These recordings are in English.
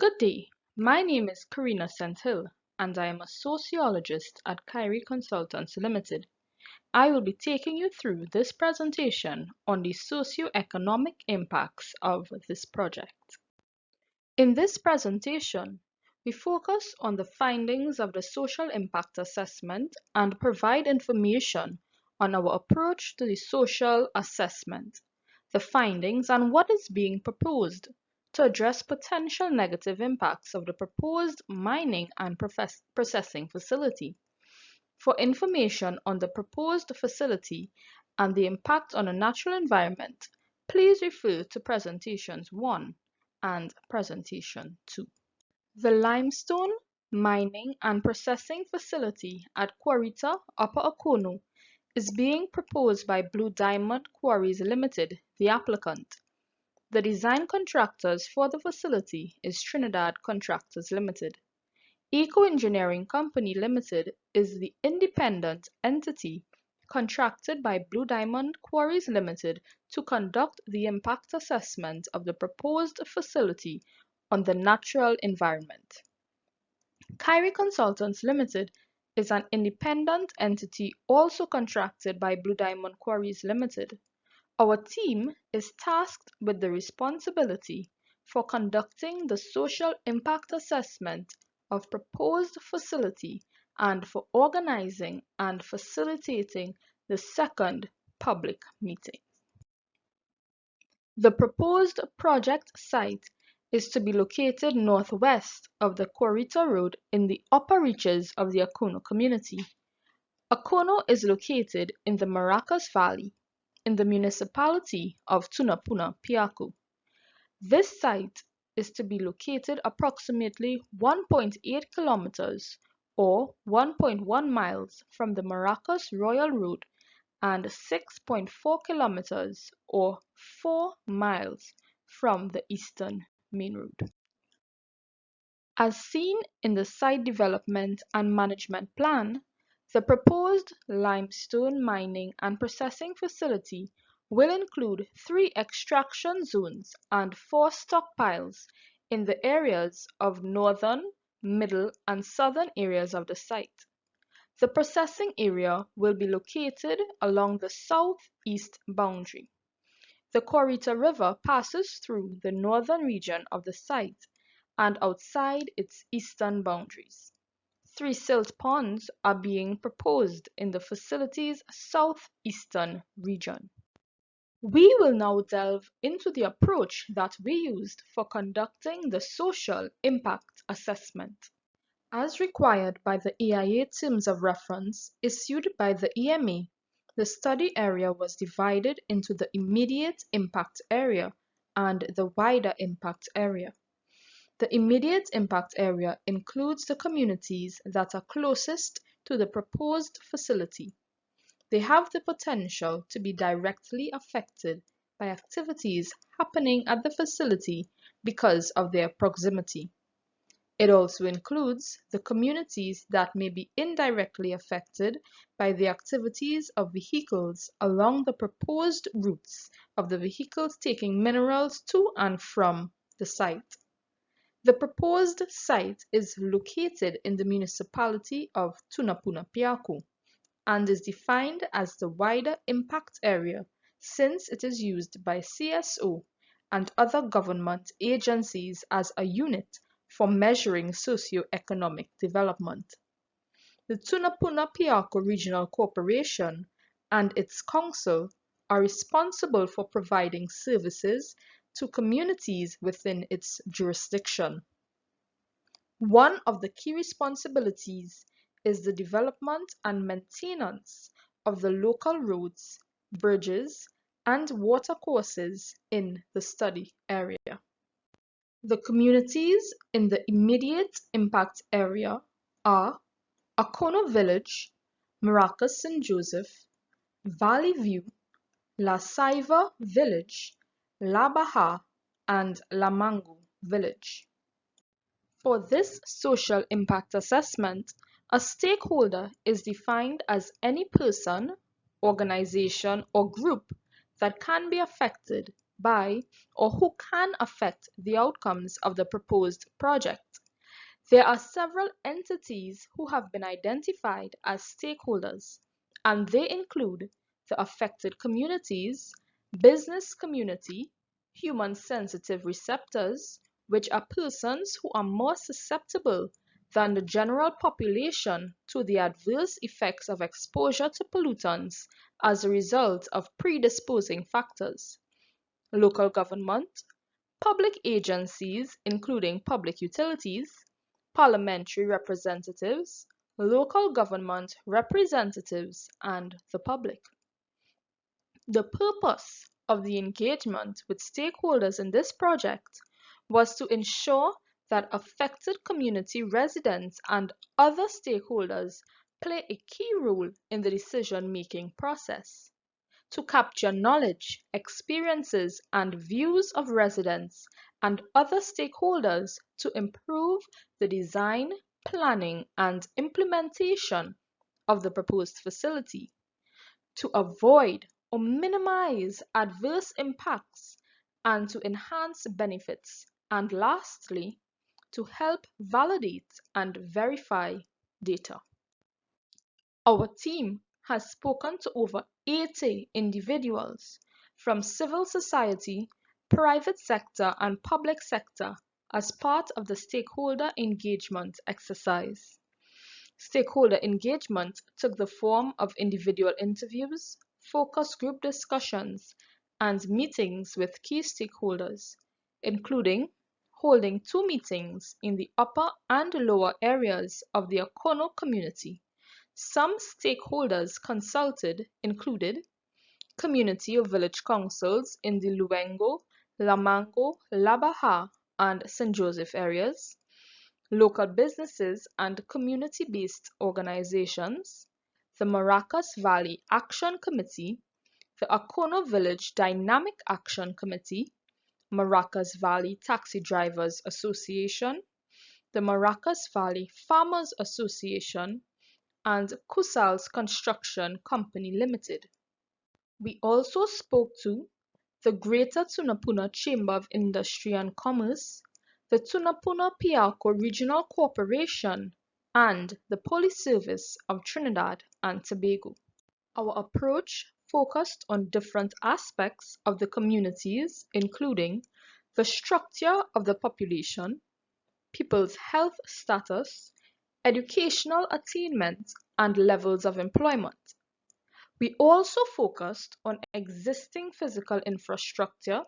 Good day, my name is Karina Senthill and I am a sociologist at Kyrie Consultants Limited. I will be taking you through this presentation on the socio-economic impacts of this project. In this presentation, we focus on the findings of the social impact assessment and provide information on our approach to the social assessment, the findings and what is being proposed to address potential negative impacts of the proposed mining and processing facility. For information on the proposed facility and the impact on the natural environment, please refer to Presentations 1 and Presentation 2. The limestone mining and processing facility at Quarita, Upper Okono, is being proposed by Blue Diamond Quarries Limited, the applicant. The design contractors for the facility is Trinidad Contractors Limited. Eco Engineering Company Limited is the independent entity contracted by Blue Diamond Quarries Limited to conduct the impact assessment of the proposed facility on the natural environment. Kyrie Consultants Limited is an independent entity also contracted by Blue Diamond Quarries Limited. Our team is tasked with the responsibility for conducting the social impact assessment of proposed facility and for organizing and facilitating the second public meeting. The proposed project site is to be located northwest of the Quarita Road in the upper reaches of the Okono community. Okono is located in the Maracas Valley in the municipality of Tunapuna, Piaku. This site is to be located approximately 1.8 kilometers or 1.1 miles from the Maracas Royal Road and 6.4 kilometers or 4 miles from the Eastern Main Road. As seen in the Site Development and Management Plan, the proposed limestone mining and processing facility will include 3 extraction zones and 4 stockpiles in the areas of northern, middle, and southern areas of the site. The processing area will be located along the southeast boundary. The Quarita River passes through the northern region of the site and outside its eastern boundaries. 3 silt ponds are being proposed in the facility's southeastern region. We will now delve into the approach that we used for conducting the social impact assessment. As required by the EIA Terms of Reference issued by the EMA, the study area was divided into the immediate impact area and the wider impact area. The immediate impact area includes the communities that are closest to the proposed facility. They have the potential to be directly affected by activities happening at the facility because of their proximity. It also includes the communities that may be indirectly affected by the activities of vehicles along the proposed routes of the vehicles taking minerals to and from the site. The proposed site is located in the municipality of Tunapuna Piaku and is defined as the wider impact area since it is used by CSO and other government agencies as a unit for measuring socio-economic development. The Tunapuna Piaku Regional Corporation and its council are responsible for providing services to communities within its jurisdiction. One of the key responsibilities is the development and maintenance of the local roads, bridges, and watercourses in the study area. The communities in the immediate impact area are Okono Village, Maracas St. Joseph, Valley View, La Saiva Village, La Baja, and La Mango Village. For this social impact assessment, a stakeholder is defined as any person, organization, or group that can be affected by, or who can affect the outcomes of the proposed project. There are several entities who have been identified as stakeholders, and they include the affected communities, business community, human sensitive receptors, which are persons who are more susceptible than the general population to the adverse effects of exposure to pollutants as a result of predisposing factors, local government, public agencies including public utilities, parliamentary representatives, local government representatives, and the public. The purpose of the engagement with stakeholders in this project was to ensure that affected community residents and other stakeholders play a key role in the decision-making process, to capture knowledge, experiences, and views of residents and other stakeholders to improve the design, planning, and implementation of the proposed facility, to avoid or minimize adverse impacts and to enhance benefits, and lastly, to help validate and verify data. Our team has spoken to over 80 individuals from civil society, private sector, and public sector as part of the stakeholder engagement exercise. Stakeholder engagement took the form of individual interviews, focus group discussions, and meetings with key stakeholders, including holding 2 meetings in the upper and lower areas of the Okono community. Some stakeholders consulted included community or village councils in the Luengo, Lamango, Labaha, and St. Joseph areas, local businesses and community-based organizations, the Maracas Valley Action Committee, the Okono Village Dynamic Action Committee, Maracas Valley Taxi Drivers Association, the Maracas Valley Farmers Association, and Kusals Construction Company Limited. We also spoke to the Greater Tunapuna Chamber of Industry and Commerce, the Tunapuna Piarco Regional Corporation, and the Police Service of Trinidad and Tobago. Our approach focused on different aspects of the communities, including the structure of the population, people's health status, educational attainment, and levels of employment. We also focused on existing physical infrastructure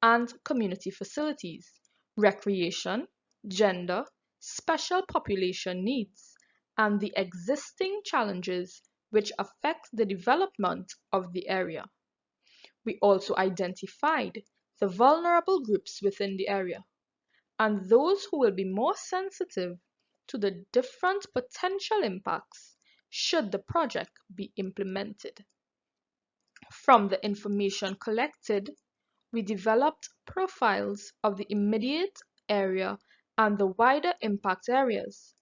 and community facilities, recreation, gender, special population needs, and the existing challenges which affect the development of the area. We also identified the vulnerable groups within the area and those who will be more sensitive to the different potential impacts should the project be implemented. From the information collected, we developed profiles of the immediate area and the wider impact areas.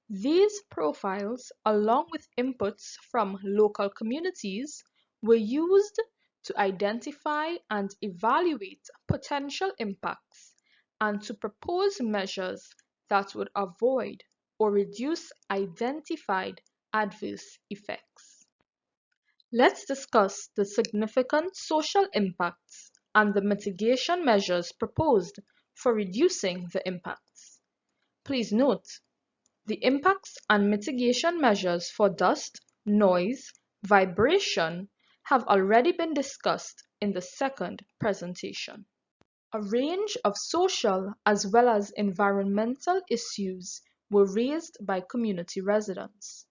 These profiles, along with inputs from local communities, were used to identify and evaluate potential impacts and to propose measures that would avoid or reduce identified adverse effects. Let's discuss the significant social impacts and the mitigation measures proposed for reducing the impacts. Please note, the impacts and mitigation measures for dust, noise, vibration have already been discussed in the second presentation. A range of social as well as environmental issues were raised by community residents.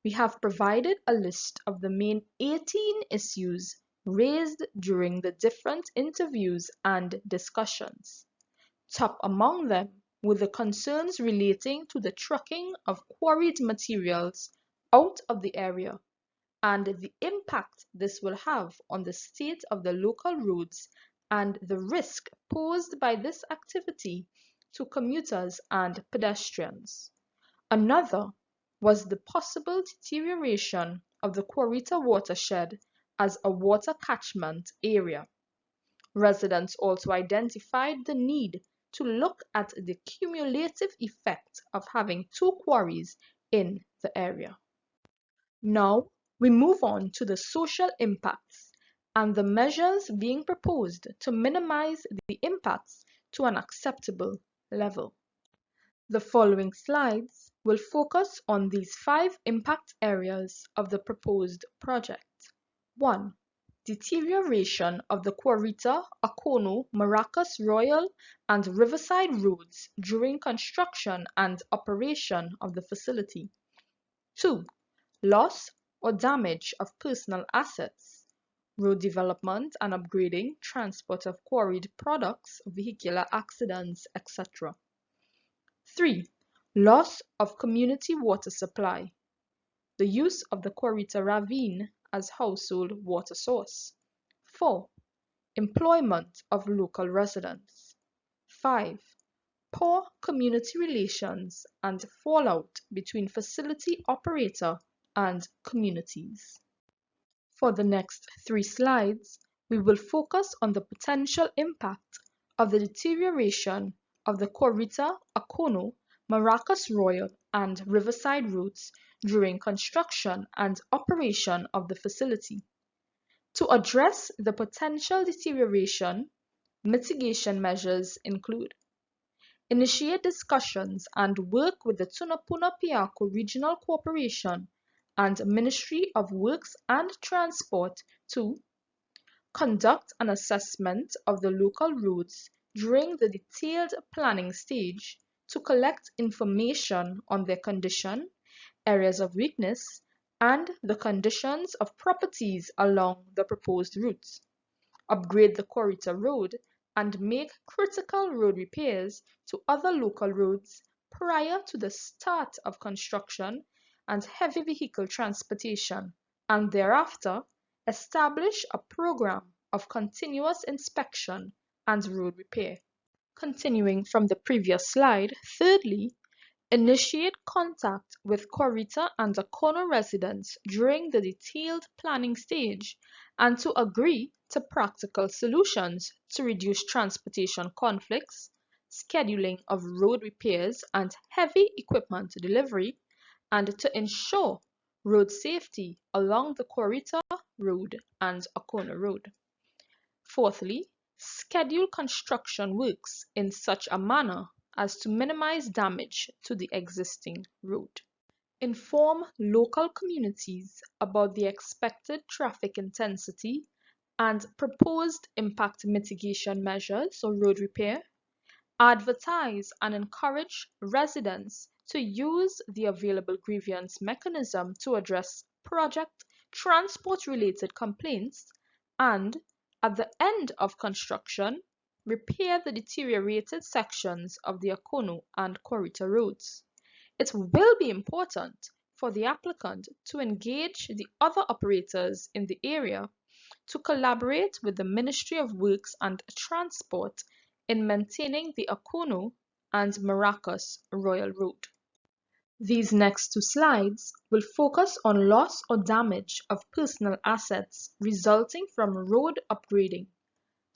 We have provided a list of the main 18 issues raised during the different interviews and discussions. Top among them were the concerns relating to the trucking of quarried materials out of the area and the impact this will have on the state of the local roads and the risk posed by this activity to commuters and pedestrians. Another was the possible deterioration of the Quarita watershed as a water catchment area. Residents also identified the need to look at the cumulative effect of having two quarries in the area. Now, we move on to the social impacts and the measures being proposed to minimize the impacts to an acceptable level. The following slides will focus on these 5 impact areas of the proposed project. 1. Deterioration of the Quarita, Akono, Maracas Royal, and Riverside roads during construction and operation of the facility. 2. Loss or damage of personal assets, road development and upgrading, transport of quarried products, vehicular accidents, etc. 3. Loss of community water supply, the use of the Quarita Ravine as household water source. 4. Employment of local residents. 5. Poor community relations and fallout between facility operator and communities. For the next 3 slides, we will focus on the potential impact of the deterioration of the Quarita, Akono, Maracas Royal, and Riverside routes during construction and operation of the facility. To address the potential deterioration, mitigation measures include: initiate discussions and work with the Tunapuna-Piako Regional Corporation and Ministry of Works and Transport to conduct an assessment of the local roads during the detailed planning stage to collect information on their condition, areas of weakness, and the conditions of properties along the proposed routes. Upgrade the Quarita Road and make critical road repairs to other local roads prior to the start of construction and heavy vehicle transportation, and thereafter establish a program of continuous inspection and road repair. Continuing from the previous slide, thirdly, initiate contact with Quarita and Akono residents during the detailed planning stage and to agree to practical solutions to reduce transportation conflicts, scheduling of road repairs and heavy equipment delivery, and to ensure road safety along the Quarita Road and Akono Road. Fourthly, schedule construction works in such a manner as to minimize damage to the existing road. Inform local communities about the expected traffic intensity and proposed impact mitigation measures or road repair. Advertise and encourage residents to use the available grievance mechanism to address project transport-related complaints, and at the end of construction, repair the deteriorated sections of the Akono and Quarita roads. It will be important for the applicant to engage the other operators in the area to collaborate with the Ministry of Works and Transport in maintaining the Akono and Maracas Royal Road. These next 2 slides will focus on loss or damage of personal assets resulting from road upgrading,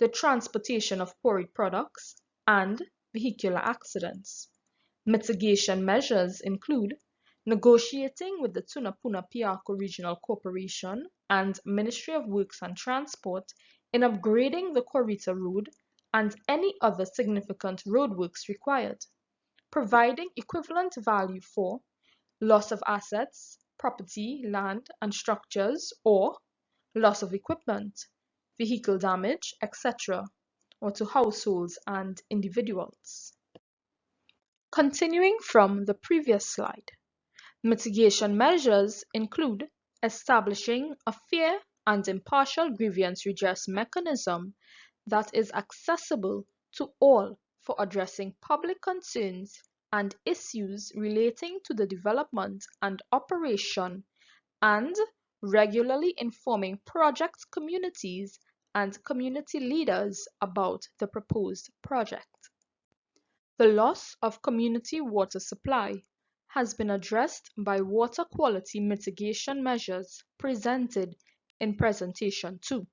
the transportation of quarried products, and vehicular accidents. Mitigation measures include negotiating with the Tunapuna-Piako Regional Corporation and Ministry of Works and Transport in upgrading the Quarita Road and any other significant roadworks required, providing equivalent value for loss of assets, property, land, and structures, or loss of equipment, vehicle damage, etc., or to households and individuals. Continuing from the previous slide, mitigation measures include establishing a fair and impartial grievance redress mechanism that is accessible to all for addressing public concerns and issues relating to the development and operation, and regularly informing project communities and community leaders about the proposed project. The loss of community water supply has been addressed by water quality mitigation measures presented in Presentation 2.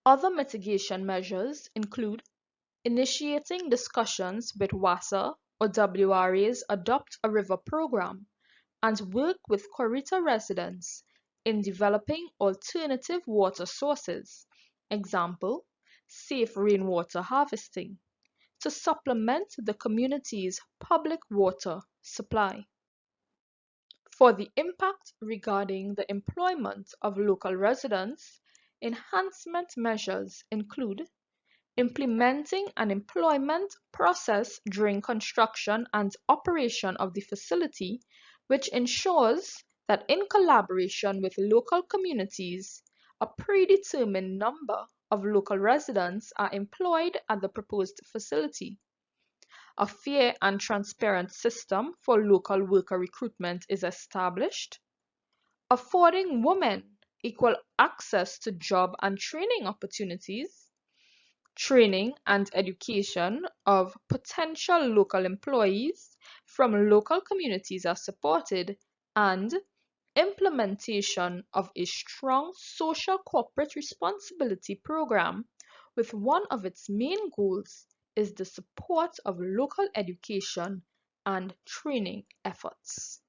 Other mitigation measures include initiating discussions with WASA or WRA's Adopt a River program and work with Corita residents in developing alternative water sources, example, safe rainwater harvesting, to supplement the community's public water supply. For the impact regarding the employment of local residents, enhancement measures include implementing an employment process during construction and operation of the facility, which ensures that in collaboration with local communities, a predetermined number of local residents are employed at the proposed facility. A fair and transparent system for local worker recruitment is established, affording women equal access to job and training opportunities. Training and education of potential local employees from local communities are supported, and implementation of a strong social corporate responsibility program with one of its main goals is the support of local education and training efforts.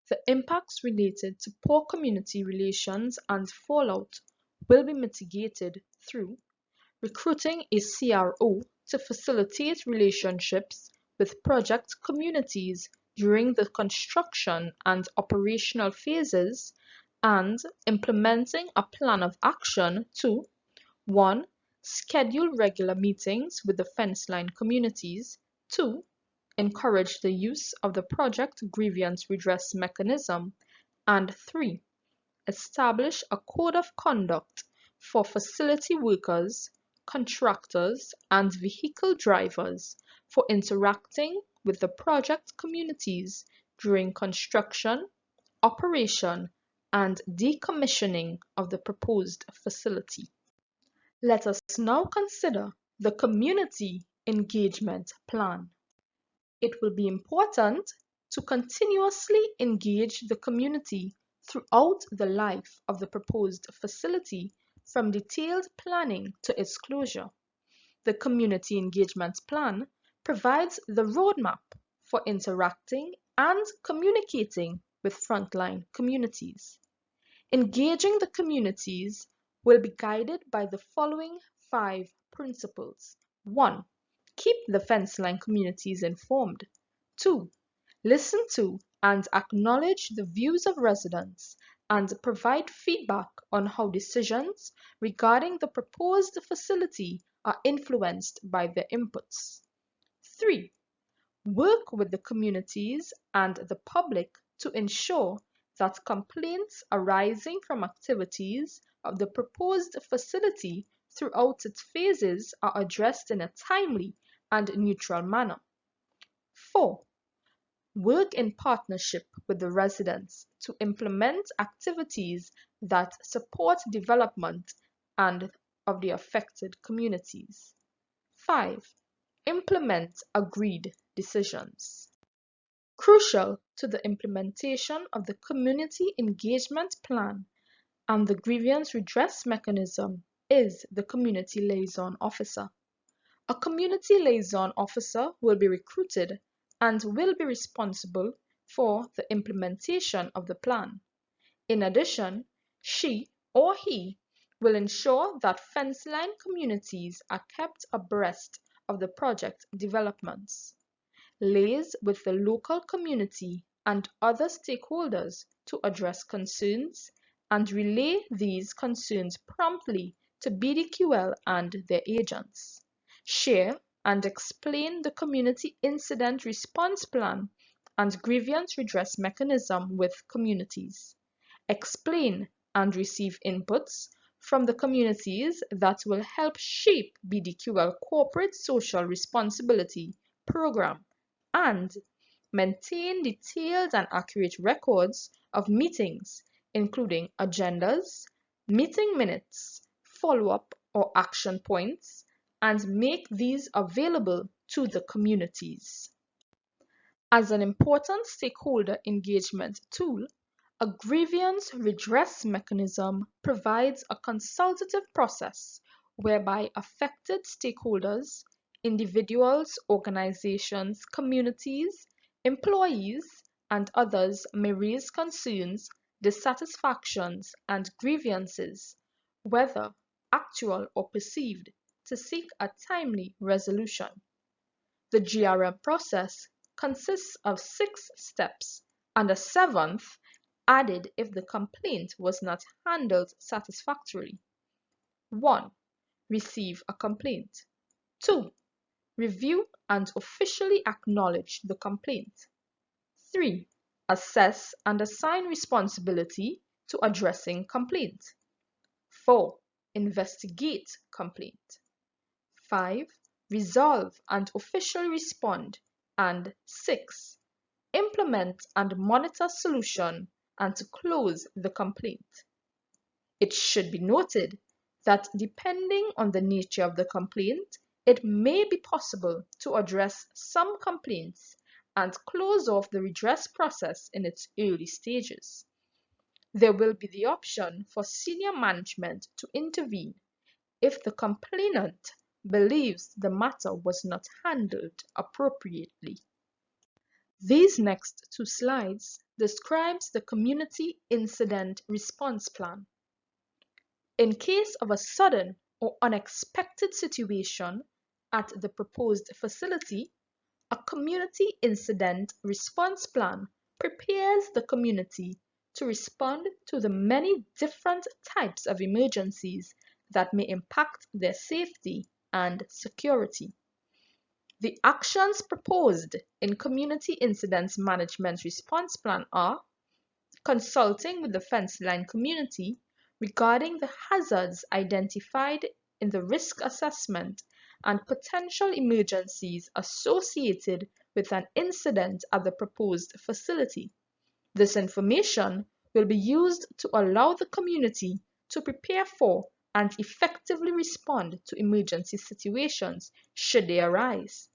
The impacts related to poor community relations and fallout will be mitigated through recruiting a CRO to facilitate relationships with project communities during the construction and operational phases, and implementing a plan of action to 1. Schedule regular meetings with the fence line communities. 2. Encourage the use of the project grievance redress mechanism. And 3. Establish a code of conduct for facility workers, contractors, and vehicle drivers for interacting with the project communities during construction, operation, and decommissioning of the proposed facility. Let us now consider the Community Engagement Plan. It will be important to continuously engage the community throughout the life of the proposed facility, from detailed planning to its closure. The Community Engagement Plan provides the roadmap for interacting and communicating with frontline communities. Engaging the communities will be guided by the following 5 principles. 1. Keep the fence line communities informed. 2. Listen to and acknowledge the views of residents and provide feedback on how decisions regarding the proposed facility are influenced by their inputs. 3. Work with the communities and the public to ensure that complaints arising from activities of the proposed facility throughout its phases are addressed in a timely and neutral manner. 4. Work in partnership with the residents to implement activities that support development and of the affected communities. 5. Implement agreed decisions. Crucial to the implementation of the Community Engagement Plan and the grievance redress mechanism is the Community Liaison Officer. A Community Liaison Officer will be recruited and will be responsible for the implementation of the plan. In addition, she or he will ensure that fence line communities are kept abreast of the project developments, liaise with the local community and other stakeholders to address concerns, and relay these concerns promptly to BDQL and their agents. Share and explain the community incident response plan and grievance redress mechanism with communities. Explain and receive inputs from the communities that will help shape BDQL corporate social responsibility program, and maintain detailed and accurate records of meetings, including agendas, meeting minutes, follow-up or action points, and make these available to the communities. As an important stakeholder engagement tool, A grievance redress mechanism provides a consultative process whereby affected stakeholders, individuals, organizations, communities, employees, and others may raise concerns, dissatisfactions, and grievances, whether actual or perceived, to seek a timely resolution. The GRM process consists of 6 steps, and a 7th added if the complaint was not handled satisfactorily. 1. Receive a complaint. 2. Review and officially acknowledge the complaint. 3. Assess and assign responsibility to addressing complaint. 4. Investigate complaint. 5. Resolve and officially respond. And 6. Implement and monitor solution and to close the complaint. It should be noted that depending on the nature of the complaint, it may be possible to address some complaints and close off the redress process in its early stages. There will be the option for senior management to intervene if the complainant believes the matter was not handled appropriately. These next 2 slides describes the Community Incident Response Plan. In case of a sudden or unexpected situation at the proposed facility, a Community Incident Response Plan prepares the community to respond to the many different types of emergencies that may impact their safety and security. The actions proposed in Community Incident Management Response Plan are consulting with the fence line community regarding the hazards identified in the risk assessment and potential emergencies associated with an incident at the proposed facility. This information will be used to allow the community to prepare for and effectively respond to emergency situations should they arise.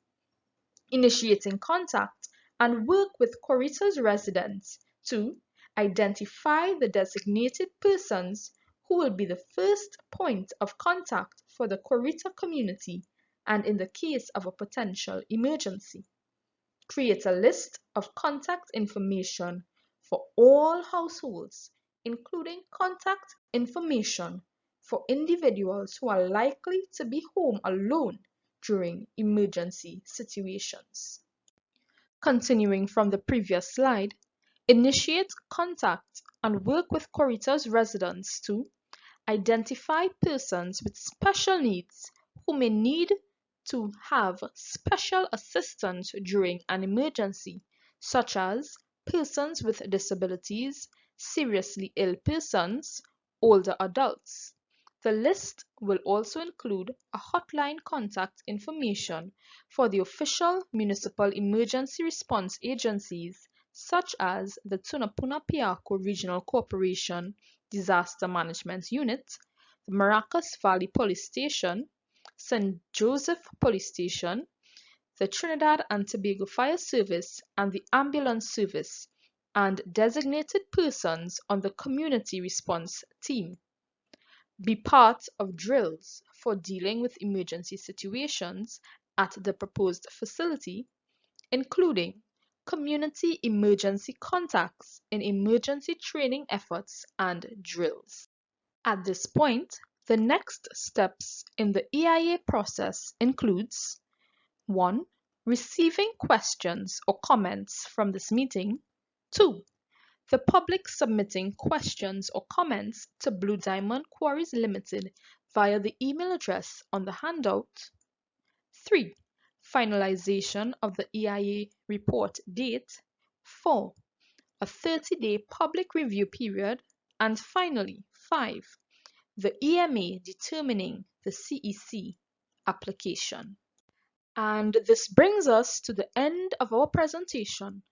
Initiating contact and work with Corito's residents to identify the designated persons who will be the first point of contact for the Corito community and in the case of a potential emergency. Create a list of contact information for all households, including contact information for individuals who are likely to be home alone during emergency situations. Continuing from the previous slide, initiate contact and work with Corito's residents to identify persons with special needs who may need to have special assistance during an emergency, such as persons with disabilities, seriously ill persons, older adults. The list will also include a hotline contact information for the official municipal emergency response agencies such as the Tunapuna-Piako Regional Corporation Disaster Management Unit, the Maracas Valley Police Station, St. Joseph Police Station, the Trinidad and Tobago Fire Service, and the Ambulance Service, and designated persons on the community response team. Be part of drills for dealing with emergency situations at the proposed facility, including community emergency contacts in emergency training efforts and drills. At this point, the next steps in the EIA process includes 1. Receiving questions or comments from this meeting. 2. The public submitting questions or comments to Blue Diamond Quarries Limited via the email address on the handout. 3. Finalization of the EIA report date. 4. A 30-day public review period. And finally, 5. The EMA determining the CEC application. And this brings us to the end of our presentation.